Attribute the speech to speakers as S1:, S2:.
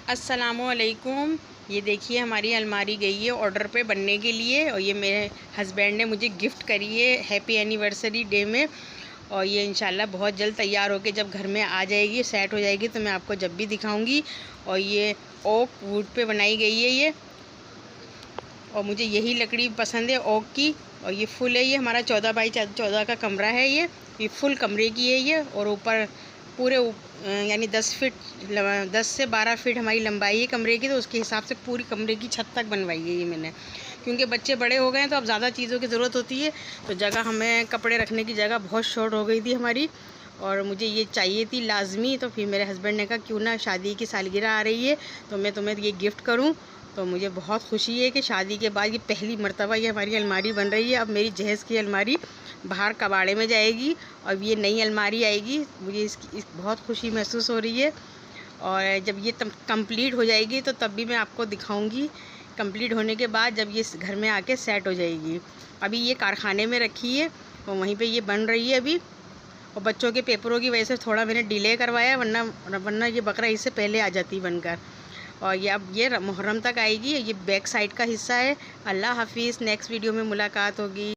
S1: अस्सलामुअलैकुम। ये देखिए हमारी अलमारी गई है ऑर्डर पे बनने के लिए और ये मेरे हस्बैंड ने मुझे गिफ्ट करी है हैप्पी एनिवर्सरी डे में। और ये इंशाल्लाह बहुत जल्द तैयार होके जब घर में आ जाएगी, सेट हो जाएगी, तो मैं आपको जब भी दिखाऊंगी। और ये ओक वुड पे बनाई गई है ये, और मुझे यही लकड़ी पसंद है ओक की। और ये फुल है, ये हमारा 14x14 का कमरा है। ये फुल कमरे की है ये। और ऊपर पूरे यानी 10 से 12 फीट हमारी लंबाई है कमरे की, तो उसके हिसाब से पूरी कमरे की छत तक बनवाई है ये मैंने। क्योंकि बच्चे बड़े हो गए हैं तो अब ज़्यादा चीज़ों की ज़रूरत होती है, तो जगह हमें कपड़े रखने की जगह बहुत शॉर्ट हो गई थी हमारी, और मुझे ये चाहिए थी लाजमी। तो फिर मेरे हस्बैंड ने कहा क्यों ना, शादी की सालगिरह आ रही है तो मैं तुम्हें ये गिफ्ट करूँ। तो मुझे बहुत खुशी है कि शादी के बाद ये पहली मर्तबा ये हमारी अलमारी बन रही है। अब मेरी जहेज़ की अलमारी बाहर कबाड़े में जाएगी और ये नई अलमारी आएगी। मुझे इसकी बहुत खुशी महसूस हो रही है। और जब ये कंप्लीट हो जाएगी तो तब भी मैं आपको दिखाऊंगी। कंप्लीट होने के बाद जब ये घर में आके सेट हो जाएगी। अभी ये कारखाने में रखी है और वहीं पे ये बन रही है अभी। और बच्चों के पेपरों की वजह से थोड़ा मैंने डिले करवाया, वरना ये बकरा इससे पहले आ जाती बनकर। और ये अब ये मुहर्रम तक आएगी। ये बैक साइड का हिस्सा है। अल्लाह हाफिज़, नेक्स्ट वीडियो में मुलाकात होगी।